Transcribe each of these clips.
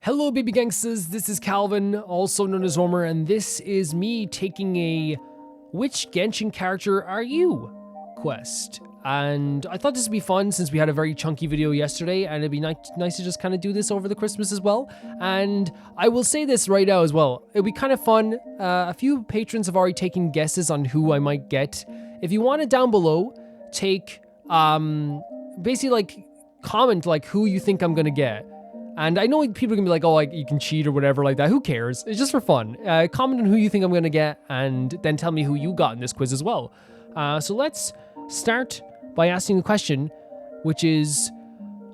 Hello, baby gangsters. This is Calvin, also known as Homer, and this is me taking a "Which Genshin character are you?" quest. And I thought this would be fun since we had a very chunky video yesterday, and it'd be nice to just kind of do this over the Christmas as well. And I will say this right now as well. It'll be kind of fun. A few patrons have already taken guesses on who I might get. If you want it down below, take basically like comment like who you think I'm gonna get. And I know people are gonna be like, oh, like you can cheat or whatever like that. Who cares? It's just for fun. Comment on who you think I'm gonna get, and then tell me who you got in this quiz as well. So let's start by asking the question, which is,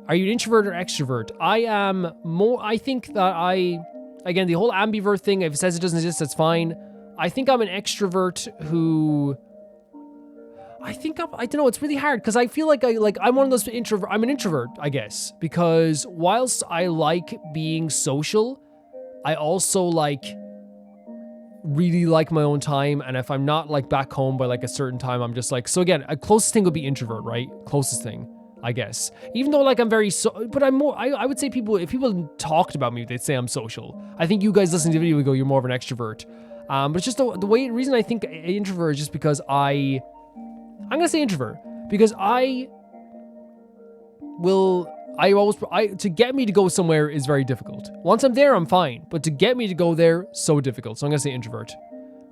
are you an introvert or extrovert? I think that again, the whole ambivert thing, if it says it doesn't exist, that's fine. I think I'm an extrovert who, I don't know, it's really hard because I feel like I'm one of those I'm an introvert, I guess, because whilst I like being social, I also really like my own time, and if I'm not like back home by like a certain time, I'm just like, so again, a closest thing would be introvert, right? Closest thing, I guess. Even though like I'm very but I'm more, I would say if people talked about me, they'd say I'm social. I think you guys listening to the video would go, you're more of an extrovert. But it's just the reason I think introvert is just because I'm gonna say introvert because to get me to go somewhere is very difficult. Once I'm there, I'm fine, but to get me to go there, so difficult. So I'm gonna say introvert.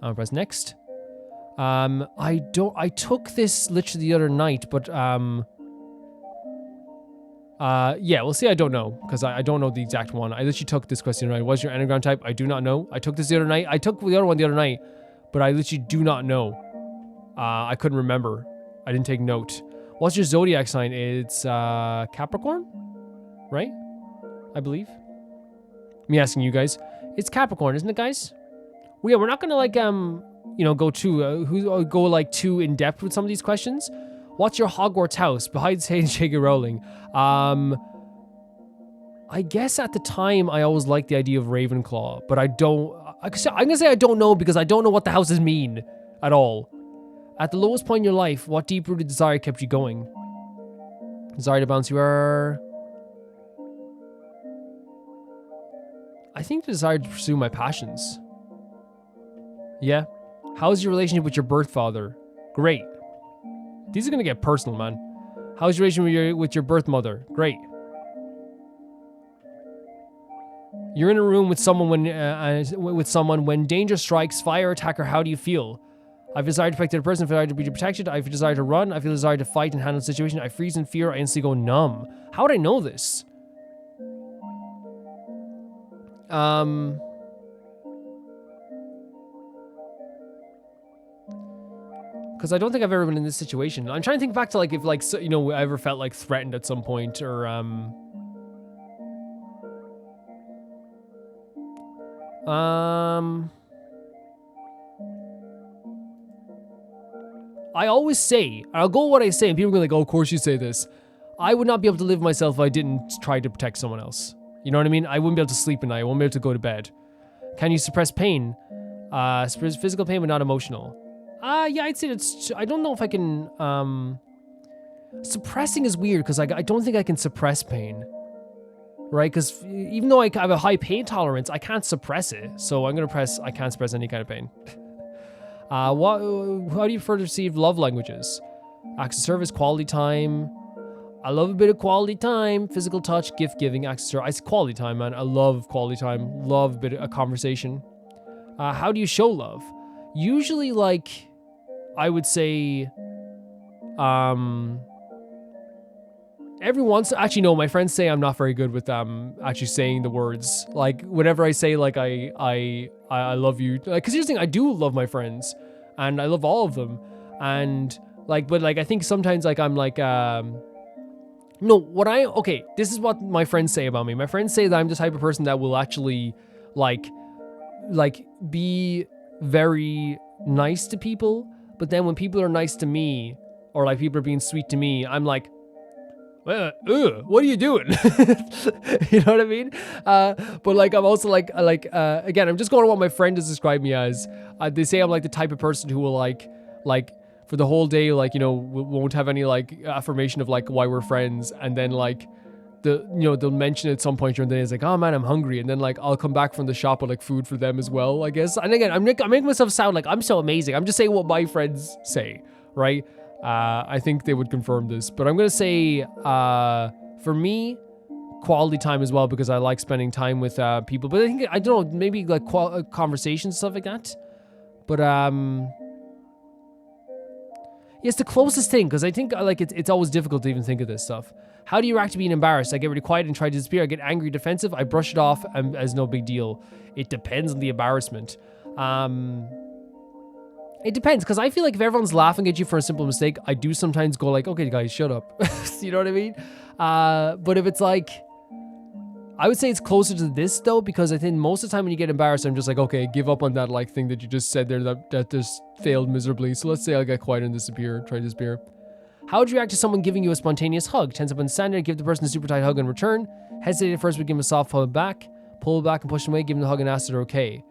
I'll press next. I took this literally the other night, but yeah, we'll see. I don't know because I don't know the exact one. I literally took this question right. What's your enneagram type? I do not know. I took this the other night. I took the other one the other night, but I literally do not know. I couldn't remember. I didn't take note. What's your zodiac sign? It's Capricorn, right? I believe. Me asking you guys. It's Capricorn, isn't it, guys? Well, yeah, we're not gonna like go too in depth with some of these questions. What's your Hogwarts house? Besides saying J.K. Rowling. I guess at the time I always liked the idea of Ravenclaw, but I'm gonna say I don't know because I don't know what the houses mean at all. At the lowest point in your life, what deep-rooted desire kept you going? Desire to bounce you are... I think the desire to pursue my passions. Yeah. How's your relationship with your birth father? Great. These are gonna get personal, man. How's your relationship with your birth mother? Great. You're in a room with someone when danger strikes, fire, attacker, how do you feel? I have a desire to protect the person, I feel desire to be protected, I have a desire to run, I feel a desire to fight and handle the situation, I freeze in fear, I instantly go numb. How would I know this? Because I don't think I've ever been in this situation. I'm trying to think back to like if like, I ever felt like threatened at some point or I always say, I'll go with what I say, and people are like, oh, of course you say this. I would not be able to live myself if I didn't try to protect someone else. You know what I mean? I wouldn't be able to sleep at night. I wouldn't be able to go to bed. Can you suppress pain? Physical pain, but not emotional. Yeah, I'd say that's, I don't know if I can, suppressing is weird, because I don't think I can suppress pain. Right? Because even though I have a high pain tolerance, I can't suppress it. So I'm going to press, I can't suppress any kind of pain. How do you further receive love languages? Acts of service, quality time. I love a bit of quality time. Physical touch, gift giving, acts of service. Quality time, man. I love quality time. Love a bit of a conversation. How do you show love? Usually, like, I would say, every once, actually no, my friends say I'm not very good with actually saying the words. Like whenever I say like I love you, like, cause here's the thing, I do love my friends and I love all of them, and like, but like I think sometimes like I'm like okay, this is what my friends say about me. My friends say that I'm the type of person that will actually like be very nice to people, but then when people are nice to me or like people are being sweet to me, I'm like, what are you doing? You know what I mean? But like, I'm also like, again, I'm just going to what my friend has described me as. They say I'm like the type of person who will like for the whole day, like, won't have any like affirmation of like why we're friends. And then like they'll mention it at some point during the day. It's like, oh man, I'm hungry, and then like I'll come back from the shop with like food for them as well, I guess. And again, I'm making myself sound like I'm so amazing. I'm just saying what my friends say, right? I think they would confirm this, but I'm gonna say for me, quality time as well, because I like spending time with people. But I don't know, maybe like conversations, stuff like that. But it's the closest thing, because I think like it's always difficult to even think of this stuff. How do you react to being embarrassed? I get really quiet and try to disappear. I get angry, defensive. I brush it off as no big deal. It depends on the embarrassment. It depends, because I feel like if everyone's laughing at you for a simple mistake, I do sometimes go like, okay, guys, shut up. You know what I mean? But if it's like, I would say it's closer to this though, because I think most of the time when you get embarrassed, I'm just like, okay, give up on that like thing that you just said there that just failed miserably. So let's say I'll get quiet and disappear, try to disappear. How would you react to someone giving you a spontaneous hug? Tense up on standard, give the person a super tight hug in return. Hesitate at first, but give them a soft pull back and push them away, give them the hug and ask if they're okay.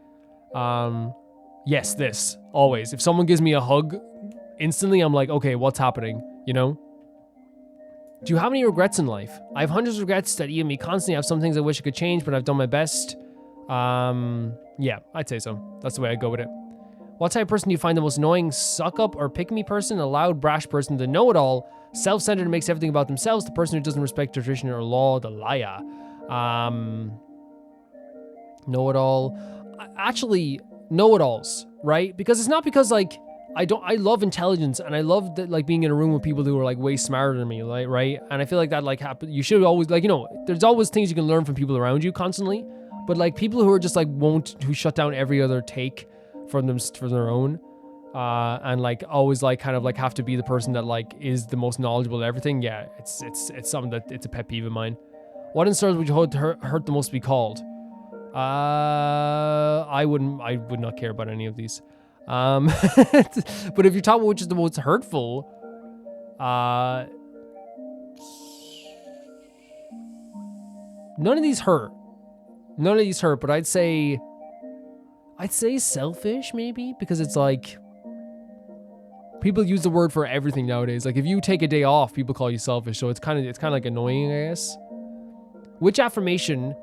Yes, this, always. If someone gives me a hug, instantly I'm like, okay, what's happening, you know? Do you have any regrets in life? I have hundreds of regrets that eat me constantly. I have some things I wish I could change, but I've done my best. Yeah, I'd say so. That's the way I'd go with it. What type of person do you find the most annoying? Suck up or pick me person? A loud, brash person, the know-it-all, self-centered and makes everything about themselves, the person who doesn't respect tradition or law, the liar. Know-it-all. Actually, know-it-alls, right? Because it's not because like I love intelligence, and I love that, like, being in a room with people who are like way smarter than me, like, right? And I feel like that like happen. You should always, like, you know, there's always things you can learn from people around you constantly, but like people who are just like who shut down every other take from their own, and like always like kind of like have to be the person that like is the most knowledgeable at everything. Yeah, it's something that it's a pet peeve of mine. What insults would you hurt the most to be called? I would not care about any of these. But if you're talking about which is the most hurtful, none of these hurt. But I'd say selfish maybe, because it's like people use the word for everything nowadays. Like if you take a day off, people call you selfish. So it's kind of like annoying, I guess. Which affirmation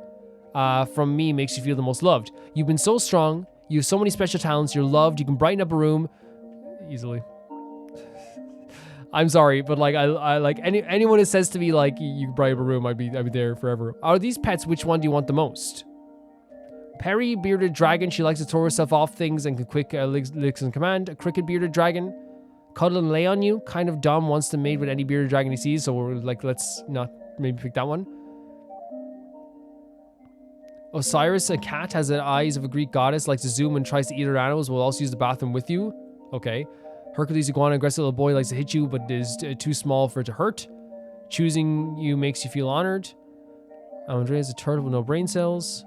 from me makes you feel the most loved? You've been so strong. You have so many special talents. You're loved. You can brighten up a room easily. I'm sorry, but like I like anyone that says to me like you can brighten up a room, I'd be there forever. Out of these pets, which one do you want the most? Perry, bearded dragon. She likes to throw herself off things and can quick licks in command. A cricket, bearded dragon. Cuddle and lay on you. Kind of dumb. Wants to mate with any bearded dragon he sees. So we're like, let's not maybe pick that one. Osiris, a cat, has the eyes of a Greek goddess, likes to zoom and tries to eat her animals, will also use the bathroom with you. Okay. Hercules, iguana, aggressive little boy, likes to hit you, but is too small for it to hurt. Choosing you makes you feel honored. Andrea's a turtle with no brain cells.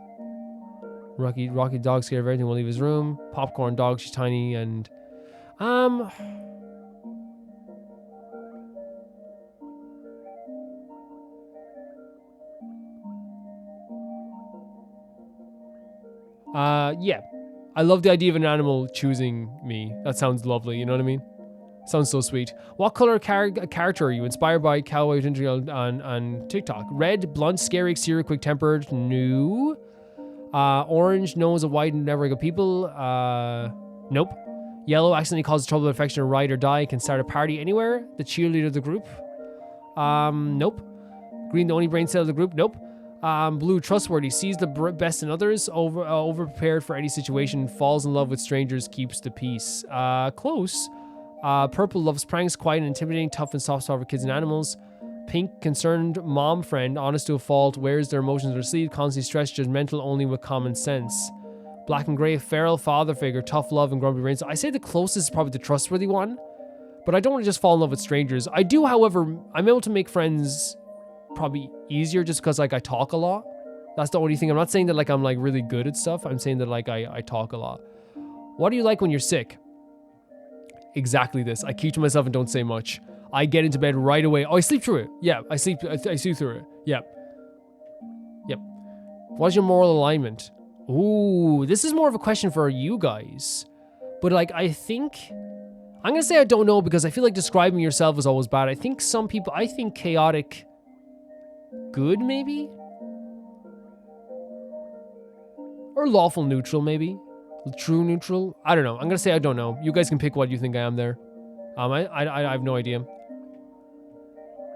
Rocky dog, scared of everything, will leave his room. Popcorn dog, she's tiny and... yeah. I love the idea of an animal choosing me. That sounds lovely, you know what I mean? Sounds so sweet. What color character are you? Inspired by Cowboy on TikTok. Red, blunt, scary, exterior, quick-tempered. No. Orange, nose of white and never good people. Nope. Yellow, accidentally causes trouble, infection, or ride or die. Can start a party anywhere. The cheerleader of the group. Nope. Green, the only brain cell of the group. Nope. Blue, trustworthy, sees the best in others, over prepared for any situation, falls in love with strangers, keeps the peace. Close. Purple, loves pranks, quiet and intimidating, tough and soft for kids and animals. Pink, concerned mom friend, honest to a fault, wears their emotions on their sleeve, constantly stressed, judgmental only with common sense. Black and gray, feral father figure, tough love and grumpy brains. I say the closest is probably the trustworthy one, but I don't want to just fall in love with strangers. I do, however, I'm able to make friends probably easier just because like I talk a lot. That's the only thing. I'm not saying that like I'm like really good at stuff. I'm saying that like I talk a lot. What do you like when you're sick? Exactly this. I keep to myself and don't say much. I get into bed right away. Oh, I sleep through it. Yeah, I sleep through it. Yep. What's your moral alignment? Ooh, this is more of a question for you guys. But like, I think I'm gonna say I don't know, because I feel like describing yourself is always bad. I think some people, I think chaotic good, maybe? Or lawful neutral, maybe? True neutral? I don't know. I'm gonna say I don't know. You guys can pick what you think I am there. I have no idea.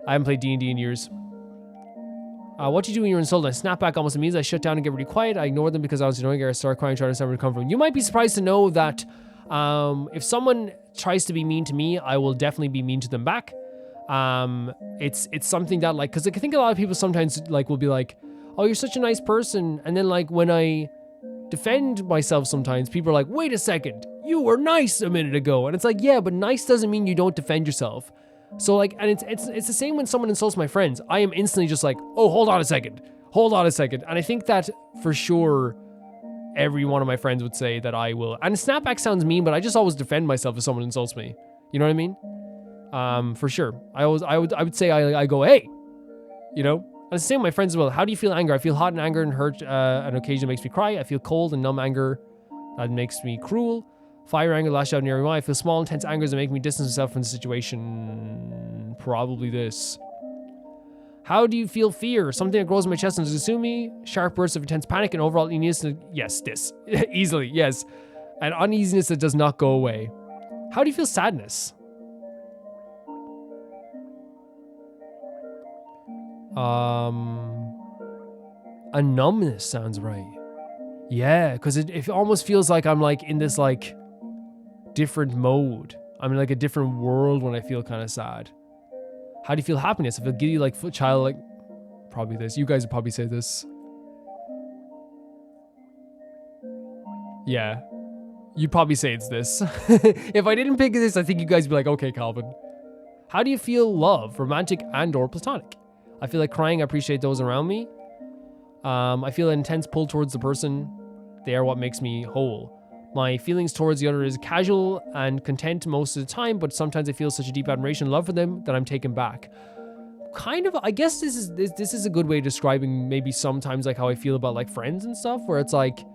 I haven't played D&D in years. What do you do when you're insulted? I snap back almost immediately. I shut down and get really quiet. I ignore them because I was annoying. I start crying, trying to understand where to come from. You might be surprised to know that if someone tries to be mean to me, I will definitely be mean to them back. It's something that, like, because I think a lot of people sometimes like will be like, oh, you're such a nice person, and then like when I defend myself sometimes, people are like, wait a second, you were nice a minute ago. And it's like, yeah, but nice doesn't mean you don't defend yourself. So like, and it's the same when someone insults my friends. I am instantly just like, oh, hold on a second. And I think that for sure every one of my friends would say that I will. And snapback sounds mean, but I just always defend myself if someone insults me. You know what I mean? For sure. I would say I go, hey, you know? And it's the same with my friends as well. How do you feel anger? I feel hot and anger and hurt on occasion makes me cry. I feel cold and numb anger that makes me cruel. Fire anger, lash out near me. I feel small, intense angers that make me distance myself from the situation. Probably this. How do you feel fear? Something that grows in my chest and consumes me. Sharp bursts of intense panic and overall uneasiness. Yes, this. Easily, yes. An uneasiness that does not go away. How do you feel sadness? A numbness sounds right. Yeah, because it almost feels like I'm like in this like different mode. I'm in like a different world when I feel kind of sad. How do you feel happiness? I feel giddy, like child, like probably this. You guys would probably say this. Yeah, you'd probably say it's this. If I didn't pick this, I think you guys would be like, okay, Calvin. How do you feel love, romantic and or platonic? I feel like crying. I appreciate those around me. I feel an intense pull towards the person. They are what makes me whole. My feelings towards the other is casual and content most of the time, but sometimes I feel such a deep admiration and love for them that I'm taken back. Kind of, I guess this is a good way of describing maybe sometimes like how I feel about like friends and stuff, where it's like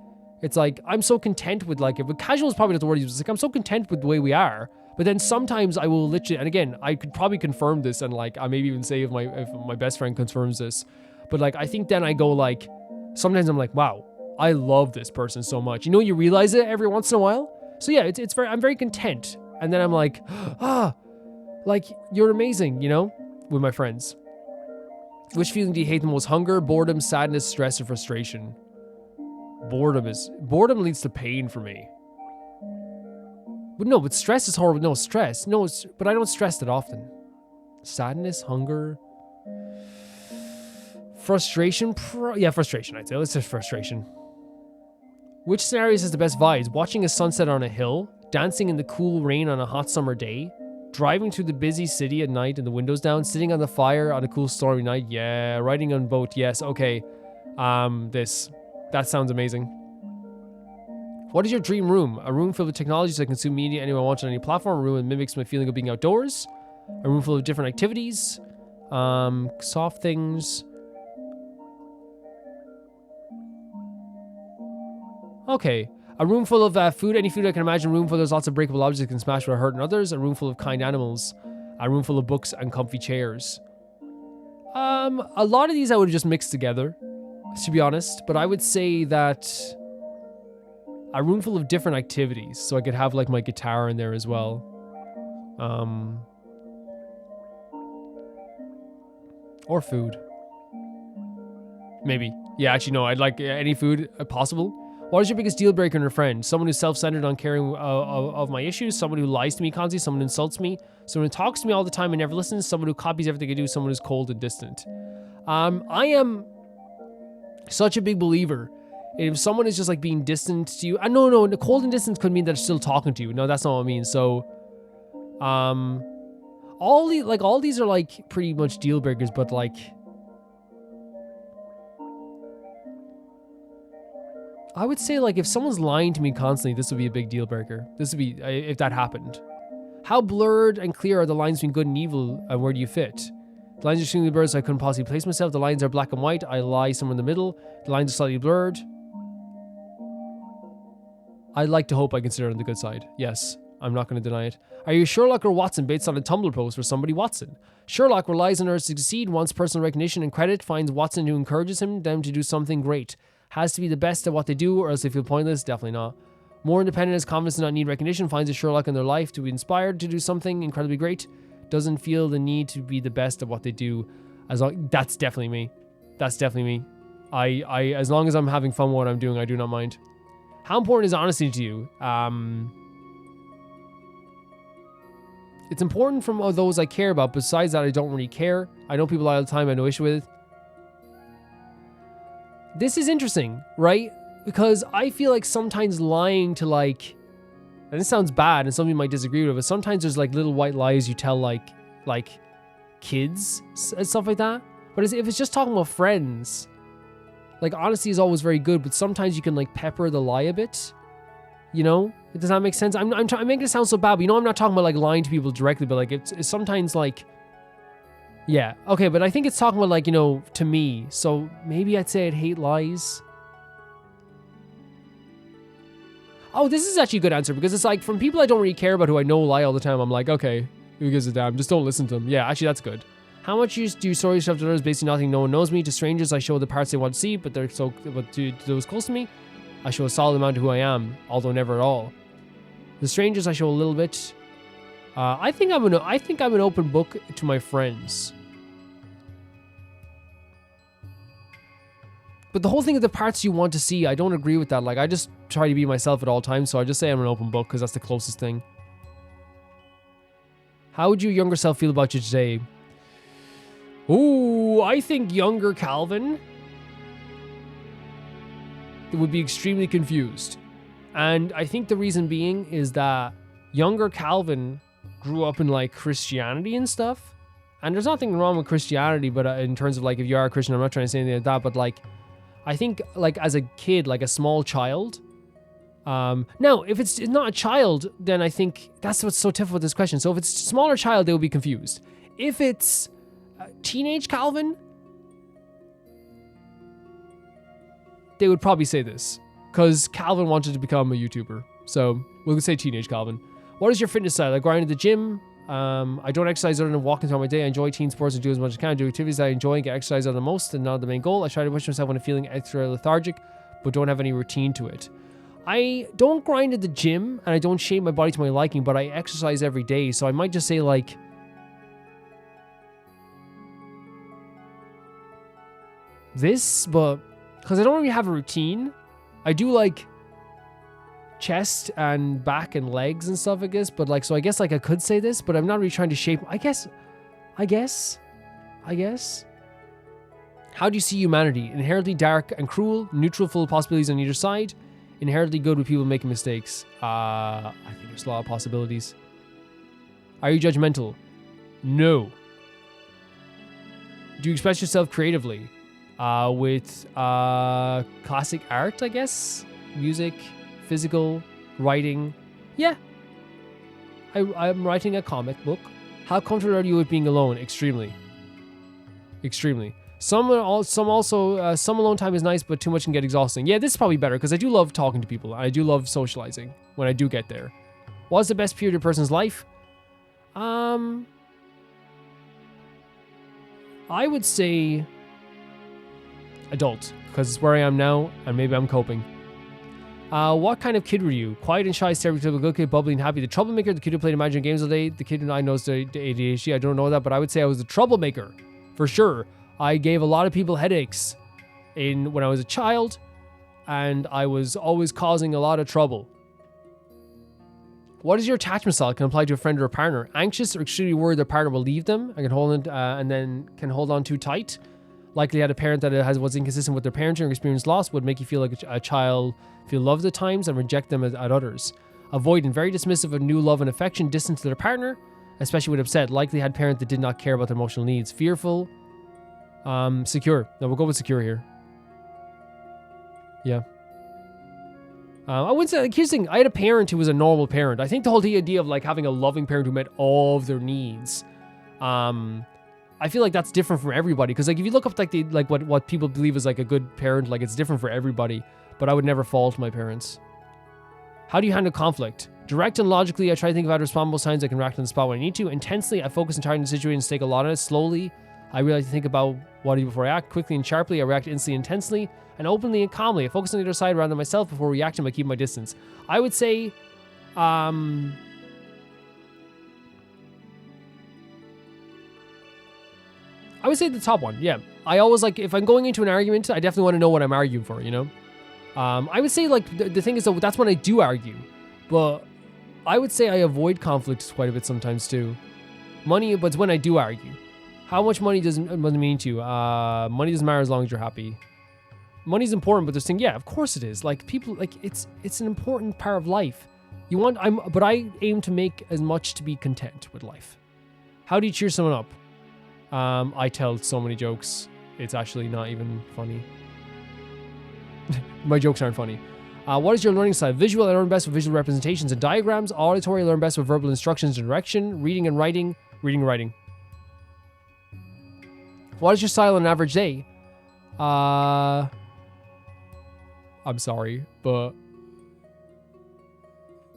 I'm so content with like, if casual is probably not the word, it's like I'm so content with the way we are. But then sometimes I will literally, and again, I could probably confirm this, and like I maybe even say if my best friend confirms this, but like I think then I go like, sometimes I'm like, wow, I love this person so much. You know, you realize it every once in a while. So yeah, I'm very content, and then I'm like, like you're amazing, you know, with my friends. Which feeling do you hate the most? Hunger, boredom, sadness, stress, or frustration? Boredom leads to pain for me. But no, but stress is horrible. No, stress. No, but I don't stress that often. Sadness, hunger, frustration. Yeah, frustration, I'd say. Let's say frustration. Which scenarios has the best vibes? Watching a sunset on a hill, dancing in the cool rain on a hot summer day, driving through the busy city at night and the windows down, sitting on the fire on a cool stormy night. Yeah, riding on a boat. Yes, okay. That sounds amazing. What is your dream room? A room filled with technology so I can consume media anyone wants on any platform. A room that mimics my feeling of being outdoors. A room full of different activities. Soft things. Okay. A room full of food. Any food I can imagine. A room full of lots of breakable objects that can smash without hurting others. A room full of kind animals. A room full of books and comfy chairs. A lot of these I would just mix together, to be honest. But I would say that a room full of different activities, so I could have like my guitar in there as well. Or food. Maybe. Yeah, actually no, I'd like any food possible. What is your biggest deal breaker in a friend? Someone who's self-centered, uncaring of my issues, someone who lies to me constantly, someone who insults me, someone who talks to me all the time and never listens, someone who copies everything I do, someone who's cold and distant. I am such a big believer. If someone is just like being distant to you, no, cold and distant could mean that they're still talking to you. No, that's not what I mean. So, all these are like pretty much deal breakers, but like, I would say like if someone's lying to me constantly, this would be a big deal breaker. This would be if that happened. How blurred and clear are the lines between good and evil, and where do you fit? The lines are extremely blurred, so I couldn't possibly place myself. The lines are black and white. I lie somewhere in the middle. The lines are slightly blurred. I'd like to hope I consider it on the good side. Yes. I'm not going to deny it. Are you Sherlock or Watson based on a Tumblr post where somebody Watson? Sherlock relies on others to succeed, wants personal recognition and credit, finds Watson who encourages them to do something great. Has to be the best at what they do or else they feel pointless? Definitely not. More independent, has confidence, does not need recognition, finds a Sherlock in their life to be inspired to do something incredibly great. Doesn't feel the need to be the best at what they do. That's definitely me. That's definitely me. I as long as I'm having fun with what I'm doing, I do not mind. How important is honesty to you? It's important from those I care about. Besides that, I don't really care. I know people lie all the time. I have no issue with it. This is interesting, right? Because I feel like sometimes lying to like, and this sounds bad and some of you might disagree with it, but sometimes there's like little white lies you tell like kids and stuff like that. But if it's just talking about friends, like honesty is always very good, but sometimes you can like pepper the lie a bit. You know? Does that make sense? I'm making it sound so bad, but you know I'm not talking about like lying to people directly, but like it's sometimes like, yeah. Okay, but I think it's talking about like, you know, to me. So maybe I'd say I'd hate lies. Oh, this is actually a good answer because it's like from people I don't really care about who I know lie all the time. I'm like, okay, who gives a damn? Just don't listen to them. Yeah, actually that's good. How much use do stories shove to others basically nothing? No one knows me. To strangers, I show the parts they want to see, but to those close to me, I show a solid amount of who I am, although never at all. The strangers, I show a little bit. I think I'm an open book to my friends. But the whole thing of the parts you want to see, I don't agree with that. Like, I just try to be myself at all times, so I just say I'm an open book because that's the closest thing. How would your younger self feel about you today? Ooh, I think younger Calvin would be extremely confused. And I think the reason being is that younger Calvin grew up in like Christianity and stuff. And there's nothing wrong with Christianity, but in terms of like if you are a Christian, I'm not trying to say anything like that, but like I think like as a kid, like a small child. Now, if it's not a child, then I think that's what's so tough with this question. So if it's a smaller child, they will be confused. If it's teenage Calvin, they would probably say this because Calvin wanted to become a YouTuber. So we'll say teenage Calvin. What is your fitness style? I grind at the gym. I don't exercise other than walking throughout my day. I enjoy team sports and do as much as I can. Do activities I enjoy and get exercise out the most and not the main goal. I try to push myself when I'm feeling extra lethargic, but don't have any routine to it. I don't grind at the gym and I don't shape my body to my liking, but I exercise every day. So I might just say like, this, but because I don't really have a routine. I do like chest and back and legs and stuff, I guess, but like, so I guess like I could say this, but I'm not really trying to shape, I guess. How do you see humanity? Inherently dark and cruel, neutral, full of possibilities on either side, inherently good with people making mistakes. I think there's a lot of possibilities. Are you judgmental? No. Do you express yourself creatively? With classic art, I guess, music, physical, writing. Yeah, I'm writing a comic book. How comfortable are you with being alone? Extremely. Some alone time is nice, but too much can get exhausting. Yeah, this is probably better because I do love talking to people. I do love socializing when I do get there. What's the best period of a person's life? I would say adult, because it's where I am now, and maybe I'm coping. What kind of kid were you? Quiet and shy, stereotypical good kid, bubbly and happy. The troublemaker, the kid who played imaginary games all day. The kid who I knows the ADHD. I don't know that, but I would say I was the troublemaker, for sure. I gave a lot of people headaches when I was a child, and I was always causing a lot of trouble. What is your attachment style? Can apply to a friend or a partner. Anxious or extremely worried their partner will leave them and can hold on too tight. Likely had a parent that was inconsistent with their parenting or experienced loss would make you feel like a child, feel loved at times and reject them at others. Avoidant, very dismissive of new love and affection, distant to their partner, especially when upset. Likely had parent that did not care about their emotional needs. Fearful, secure. No, we'll go with secure here. Yeah. I wouldn't say, like, here's the thing, I had a parent who was a normal parent. I think the whole idea of like having a loving parent who met all of their needs, I feel like that's different for everybody. Because like if you look up like what people believe is like a good parent, like it's different for everybody. But I would never fault my parents. How do you handle conflict? Direct and logically, I try to think about responsible signs I can react on the spot when I need to. Intensely, I focus entirely on the situation and stake a lot on it. Slowly, I really like to think about what I do before I act. Quickly and sharply, I react instantly, intensely, and openly and calmly. I focus on the other side rather than myself before reacting by keeping my distance. I would say, I would say the top one, yeah. I always like, if I'm going into an argument, I definitely want to know what I'm arguing for, you know? I would say, like, the thing is, though, that's when I do argue. But I would say I avoid conflicts quite a bit sometimes, too. Money, but it's when I do argue. How much money doesn't mean to you? Money doesn't matter as long as you're happy. Money's important, but this thing, yeah, of course it is. Like, people, like, it's an important part of life. But I aim to make as much to be content with life. How do you cheer someone up? I tell so many jokes. It's actually not even funny. My jokes aren't funny. What is your learning style? Visual, I learn best with visual representations and diagrams. Auditory, I learn best with verbal instructions and direction. Reading and writing. Reading and writing. What is your style on an average day? I'm sorry, but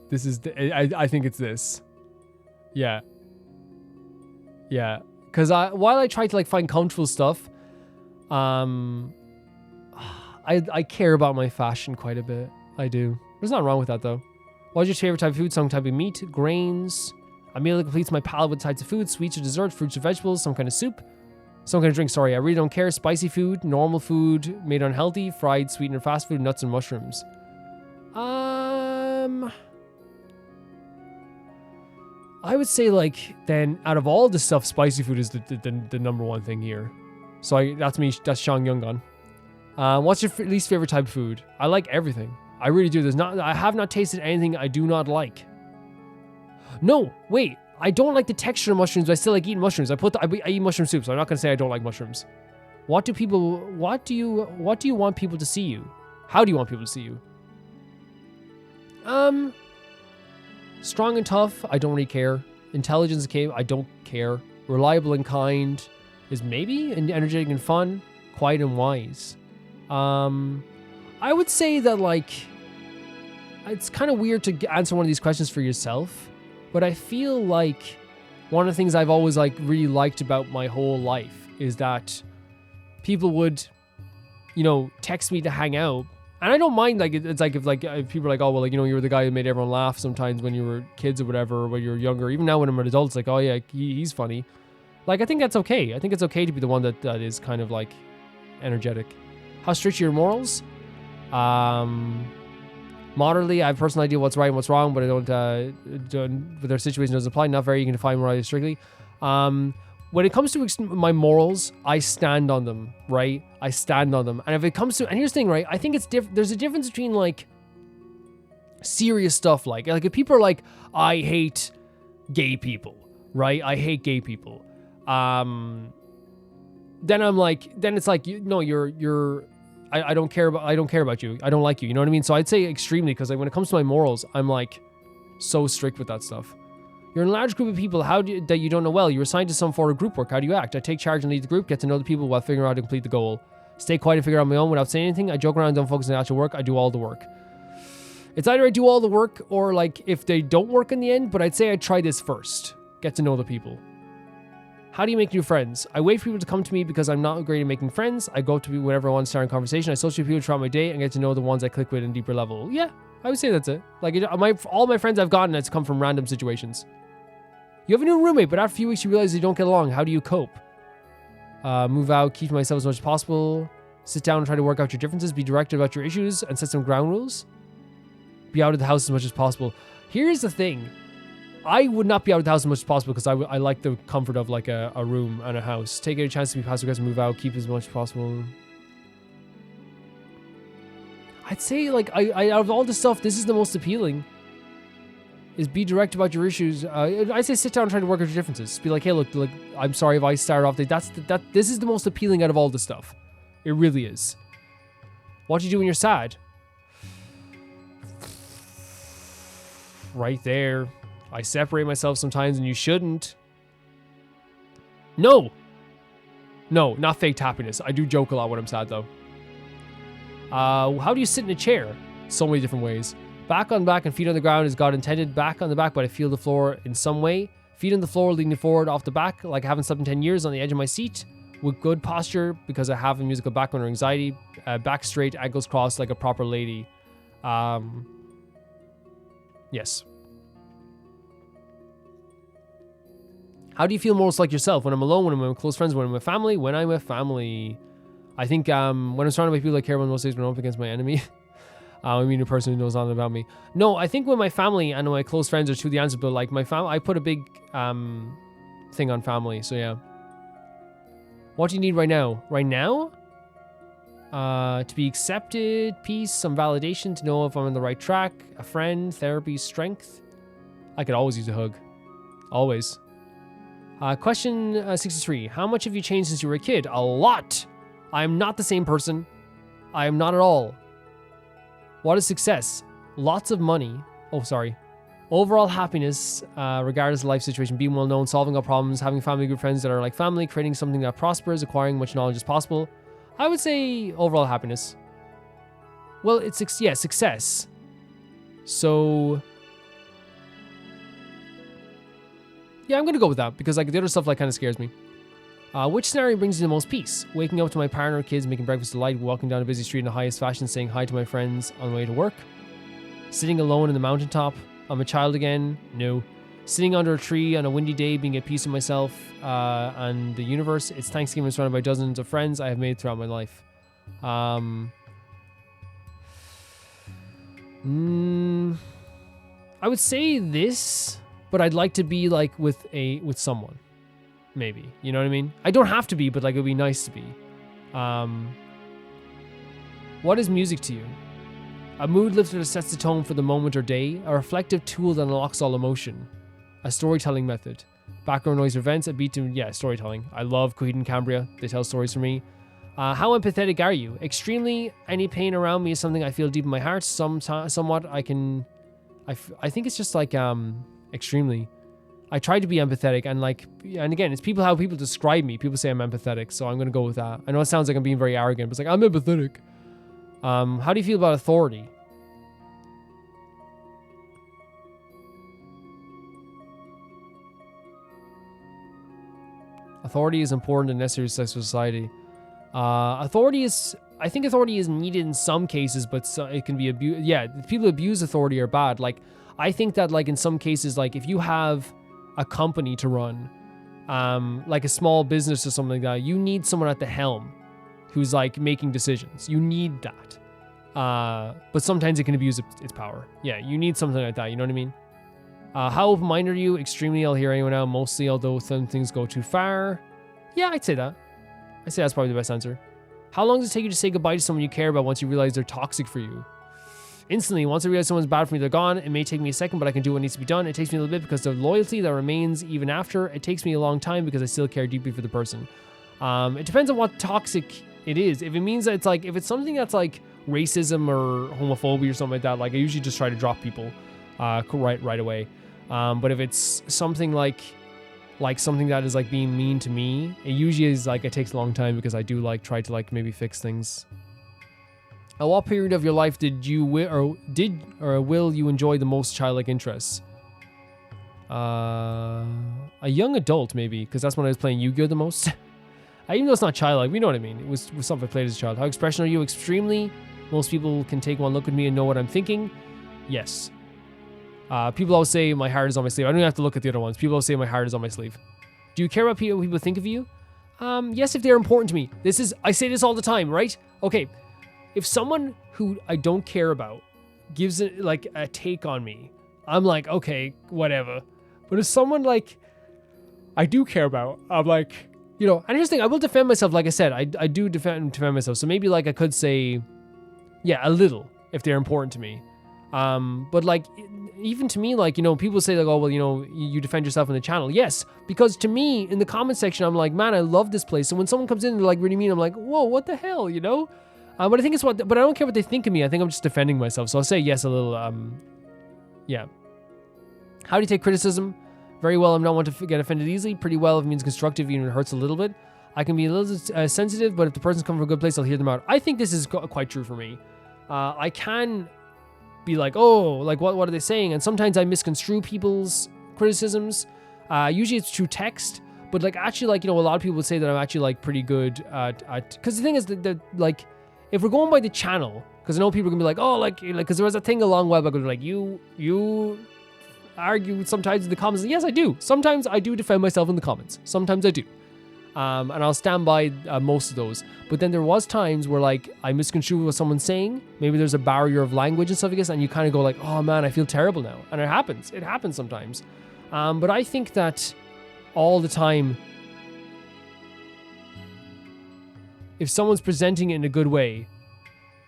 this is I think it's this. Yeah. Yeah. Because while I try to like find comfortable stuff, I care about my fashion quite a bit. I do. There's nothing wrong with that though. What is your favorite type of food? Some type of meat, grains. A meal that completes my palate with types of food, sweets or desserts, fruits or vegetables, some kind of soup, some kind of drink. Sorry, I really don't care. Spicy food, normal food, made unhealthy, fried, sweetened or fast food, nuts and mushrooms. I would say like then out of all the stuff, spicy food is the number one thing here. So that's me. That's Sean Youngon. What's your least favorite type of food? I like everything. I really do. I have not tasted anything I do not like. No, wait. I don't like the texture of mushrooms, but I still like eating mushrooms. I eat mushroom soup, so I'm not gonna say I don't like mushrooms. What do you want people to see you? How do you want people to see you? Strong and tough, I don't really care. Intelligence and capable, I don't care. Reliable and kind is maybe, and energetic and fun. Quiet and wise. I would say that like, it's kind of weird to answer one of these questions for yourself, but I feel like one of the things I've always like really liked about my whole life is that people would, you know, text me to hang out. And I don't mind, like, it's like if people are like, oh, well, like, you know, you were the guy who made everyone laugh sometimes when you were kids or whatever, or when you were younger. Even now when I'm an adult, it's like, oh, yeah, he's funny. Like, I think that's okay. I think it's okay to be the one that is kind of, like, energetic. How strict are your morals? Moderately, I have a personal idea what's right and what's wrong, but I don't, but their situation doesn't apply. Not very, you can define morality strictly. When it comes to my morals, I stand on them, right? I stand on them. And if it comes to, and here's the thing, right? I think it's there's a difference between like serious stuff, like if people are like, I hate gay people, right? I hate gay people. Then I'm like, then it's like, no, I don't care about you. I don't like you. You know what I mean? So I'd say extremely, because like when it comes to my morals, I'm like so strict with that stuff. You're in a large group of people that you don't know well. You're assigned to some sort of group work. How do you act? I take charge and lead the group, get to know the people while figuring out how to complete the goal. Stay quiet and figure out on my own without saying anything. I joke around and don't focus on the actual work. I do all the work. It's either I do all the work or like if they don't work in the end, but I'd say I try this first. Get to know the people. How do you make new friends? I wait for people to come to me because I'm not great at making friends. I go up to people whenever I want to start a conversation. I associate people throughout my day and get to know the ones I click with in a deeper level. Yeah, I would say that's it. Like all my friends I've gotten, it's come from random situations. You have a new roommate, but after a few weeks you realize you don't get along. How do you cope? Move out, keep to myself as much as possible. Sit down and try to work out your differences. Be direct about your issues and set some ground rules. Be out of the house as much as possible. Here's the thing. I would not be out of the house as much as possible because I like the comfort of like a room and a house. Take any chance to be passive aggressive, move out, keep as much as possible. I'd say like I out of all this stuff, this is the most appealing. Is be direct about your issues. I say sit down and try to work out your differences. Be like, hey, look, I'm sorry if I started off. This is the most appealing out of all this stuff. It really is. What do you do when you're sad? Right there. I separate myself sometimes, and you shouldn't. No, not faked happiness. I do joke a lot when I'm sad, though. How do you sit in a chair? So many different ways. Back on the back and feet on the ground is God intended. Back on the back, but I feel the floor in some way. Feet on the floor, leaning forward off the back, like I haven't slept in 10 years on the edge of my seat. With good posture, because I have a musical background or anxiety. Back straight, ankles crossed like a proper lady. Yes. How do you feel most like yourself? When I'm alone, when I'm with close friends, when I'm with family? When I'm with family. I think when I'm surrounded by people I care about most days, when I'm up against my enemy. I mean a person who knows nothing about me. No, I think with my family and my close friends are two of the answers, but like my family, I put a big thing on family, so yeah. What do you need right now? Right now? To be accepted, peace, some validation, to know if I'm on the right track, a friend, therapy, strength. I could always use a hug. Always. Question 63. How much have you changed since you were a kid? A lot! I am not the same person. I am not at all. What is success? Lots of money. Oh, sorry. Overall happiness, regardless of life situation, being well known, solving all problems, having family, good friends that are like family, creating something that prospers, acquiring much knowledge as possible. I would say overall happiness. Well, it's success. So yeah, I'm gonna go with that because like the other stuff like kind of scares me. Which scenario brings you the most peace? Waking up to my partner, kids, making breakfast delight, walking down a busy street in the highest fashion, saying hi to my friends on the way to work. Sitting alone in the mountaintop. I'm a child again. No. Sitting under a tree on a windy day, being at peace with myself and the universe. It's Thanksgiving, surrounded by dozens of friends I have made throughout my life. I would say this, but I'd like to be like with someone. Maybe. You know what I mean? I don't have to be, but like it would be nice to be. What is music to you? A mood lifter that sets the tone for the moment or day. A reflective tool that unlocks all emotion. A storytelling method. Background noise or events. A beat to, storytelling. I love Coheed and Cambria. They tell stories for me. How empathetic are you? Extremely. Any pain around me is something I feel deep in my heart. Somewhat I think it's just like extremely. I try to be empathetic and again, it's how people describe me. People say I'm empathetic, so I'm going to go with that. I know it sounds like I'm being very arrogant, but it's like, I'm empathetic. How do you feel about authority? Authority is important and necessary to society. I think authority is needed in some cases, but it can be abused. Yeah, people who abuse authority are bad. Like, I think that like in some cases, like if you have a company to run, like a small business or something like that, you need someone at the helm who's like making decisions. You need that. But sometimes it can abuse its power. Yeah, you need something like that. You know what I mean? How open-minded are you? Extremely. I'll hear anyone out. Mostly, although some things go too far. Yeah, I'd say that. I'd say that's probably the best answer. How long does it take you to say goodbye to someone you care about once you realize they're toxic for you? Instantly. Once I realize someone's bad for me, they're gone. It may take me a second, but I can do what needs to be done. It takes me a little bit because the loyalty that remains even after. It takes me a long time because I still care deeply for the person. It depends on what toxic it is. If it means that if it's something that's like racism or homophobia or something like that, like I usually just try to drop people right away. But if it's something like something that is like being mean to me, it usually is like it takes a long time because I do like try to like maybe fix things. At what period of your life did or will you enjoy the most childlike interests? A young adult maybe, because that's when I was playing Yu-Gi-Oh the most. Even though it's not childlike, we know what I mean. It was something I played as a child. How expressional are you? Extremely. Most people can take one look at me and know what I'm thinking. Yes. People always say my heart is on my sleeve. I don't even have to look at the other ones. People always say my heart is on my sleeve. Do you care about what people think of you? Yes, if they're important to me. I say this all the time, right? Okay. If someone who I don't care about gives it like a take on me, I'm like, okay, whatever. But if someone like I do care about, I'm like, you know, and here's the thing, I will defend myself. Like I said, I do defend myself. So maybe like I could say, yeah, a little if they're important to me. But like, even to me, like, you know, people say like, oh, well, you know, you defend yourself in the channel. Yes, because to me in the comment section, I'm like, man, I love this place. So when someone comes in and they're like really mean, I'm like, whoa, what the hell, you know? But I think but I don't care what they think of me. I think I'm just defending myself. So I'll say yes, a little, yeah. How do you take criticism? Very well. I'm not one to get offended easily. Pretty well if it means constructive, even if it hurts a little bit. I can be a little sensitive, but if the person's coming from a good place, I'll hear them out. I think this is quite true for me. I can be like, oh, like what are they saying? And sometimes I misconstrue people's criticisms. Usually it's through text, but like actually, like, a lot of people would say that I'm actually like pretty good at because the thing is that like, if we're going by the channel, because I know people are gonna be like, oh, like because there was a thing a long while ago, like you argue sometimes in the comments. Yes, I do. Sometimes I do defend myself in the comments. Sometimes I do. And I'll stand by most of those. But then there was times where like I misconstrue what someone's saying. Maybe there's a barrier of language and stuff like this, and you kind of go like, oh man, I feel terrible now. And it happens. It happens sometimes. But I think that all the time, if someone's presenting it in a good way,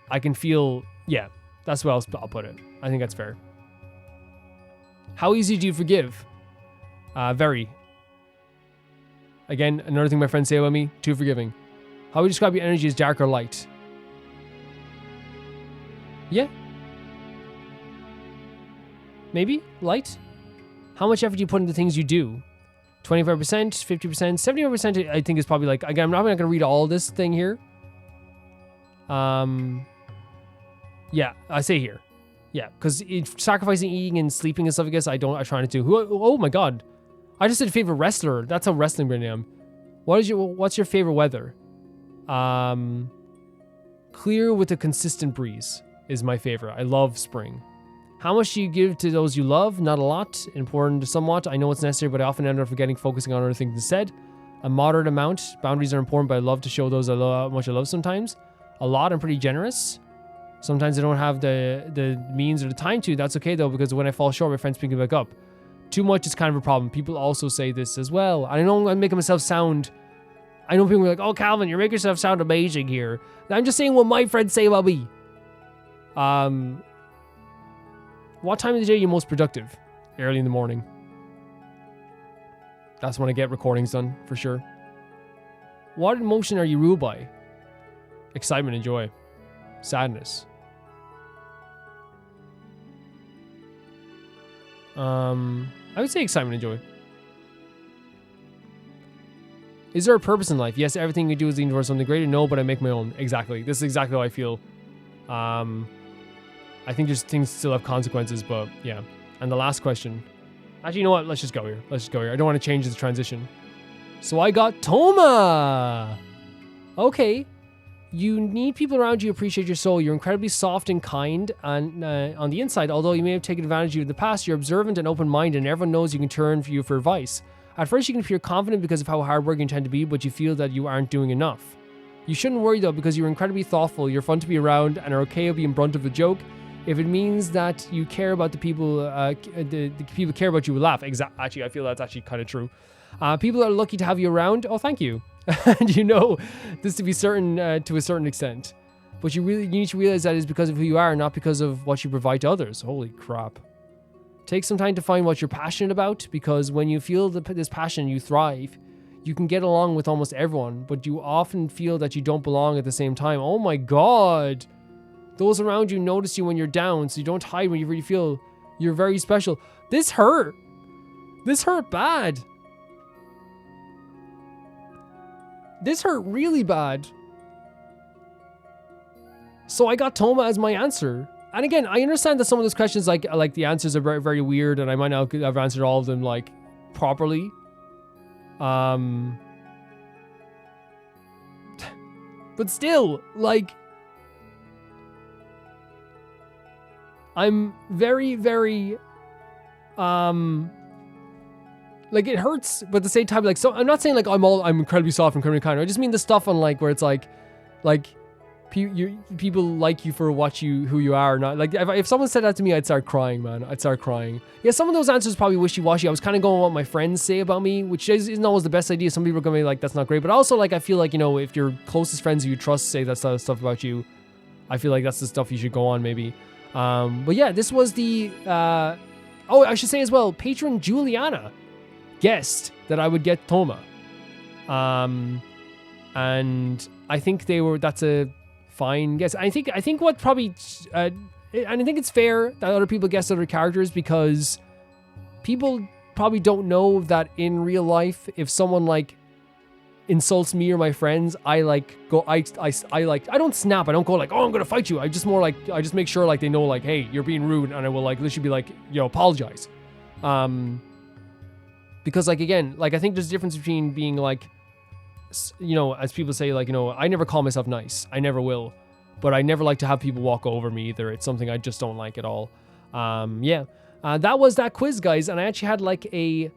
I can feel, yeah, that's what I'll put it. I think that's fair. How easy do you forgive? Very. Again, another thing my friends say about me, too forgiving. How would you describe your energy as dark or light? Yeah. Maybe light. How much effort do you put into things you do? 25%, 50%, 75% I think is probably like, again, I'm not going to read all this thing here. Yeah, I say here. Yeah, because sacrificing eating and sleeping and stuff, I guess I try not to. Oh my god. I just said favorite wrestler. That's how wrestling brand I am. What's your favorite weather? Clear with a consistent breeze is my favorite. I love spring. How much do you give to those you love? Not a lot. Important somewhat. I know it's necessary, but I often end up forgetting focusing on other things instead. A moderate amount. Boundaries are important, but I love to show those I love how much I love sometimes. A lot, I'm pretty generous. Sometimes I don't have the means or the time to. That's okay though, because when I fall short, my friends pick me back up. Too much is kind of a problem. People also say this as well. I know I'm making myself sound... I know people are like, oh, Calvin, you're making yourself sound amazing here. I'm just saying what my friends say about me. What time of the day are you most productive? Early in the morning. That's when I get recordings done, for sure. What emotion are you ruled by? Excitement and joy. Sadness. I would say excitement and joy. Is there a purpose in life? Yes, everything we do is leading towards something greater. No, but I make my own. Exactly. This is exactly how I feel. I think just things still have consequences, but yeah. And the last question. Actually, you know what? Let's just go here. I don't want to change the transition. So I got Toma. Okay. You need people around you who appreciate your soul. You're incredibly soft and kind and on the inside. Although you may have taken advantage of you in the past, you're observant and open-minded, and everyone knows you can turn for you for advice. At first, you can feel confident because of how hardworking you tend to be, but you feel that you aren't doing enough. You shouldn't worry, though, because you're incredibly thoughtful, you're fun to be around, and are okay with being brunt of a joke. If it means that you care about the people, the people care about you will laugh. Actually, I feel that's actually kind of true. People are lucky to have you around. Oh, thank you. And you know this to be certain to a certain extent. But you need to realize that it's because of who you are, not because of what you provide to others. Holy crap. Take some time to find what you're passionate about, because when you feel this passion, you thrive. You can get along with almost everyone, but you often feel that you don't belong at the same time. Oh my god. Those around you notice you when you're down, so you don't hide when you really feel you're very special. This hurt. This hurt bad. This hurt really bad. So I got Toma as my answer. And again, I understand that some of those questions, like the answers are very, very weird, and I might not have answered all of them like properly. But still, like, I'm very, very, like, it hurts, but at the same time, like, so I'm not saying like I'm incredibly soft and incredibly kind. I just mean the stuff on like where it's like people like you for who you are. Not like if someone said that to me, I'd start crying, man. I'd start crying. Yeah, some of those answers probably wishy-washy. I was kind of going with what my friends say about me, which isn't always the best idea. Some people are gonna be like, that's not great, but also like I feel like, you know, if your closest friends who you trust say that stuff about you, I feel like that's the stuff you should go on maybe. But yeah, this was the oh, I should say as well, patron Juliana guessed that I would get Toma. And I think that's a fine guess. I think what probably and I think it's fair that other people guess other characters, because people probably don't know that in real life, if someone like insults me or my friends, I like go, I don't snap. I don't go like, oh, I'm gonna fight you. I just more like, I just make sure like they know like, hey, you're being rude, and I will like literally be like, apologize. Because like, again, like I think there's a difference between being like, as people say, like, I never call myself nice. I never will. But I never like to have people walk over me either. It's something I just don't like at all. That was that quiz, guys. And I actually had like a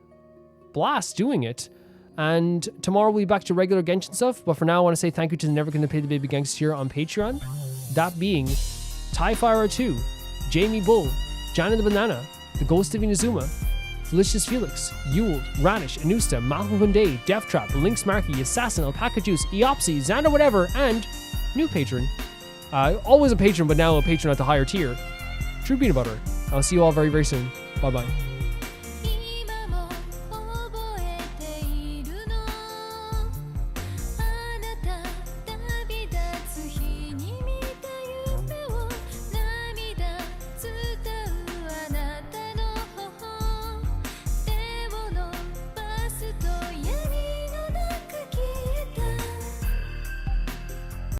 blast doing it. And tomorrow we'll be back to regular Genshin stuff. But for now, I want to say thank you to the Never Gonna Pay the Baby Gangster here on Patreon. That being Tyfire 2, Jamie Bull, Janet the Banana, The Ghost of Inazuma, Felicious Felix, Yule, Radish, Anusta, Malcolm Kunde, Death Trap, Lynx Markey, Assassin, Alpaca Juice, Eopsy, Xander Whatever, and new patron. Always a patron, but now a patron at the higher tier, True Peanut Butter. I'll see you all very, very soon. Bye-bye.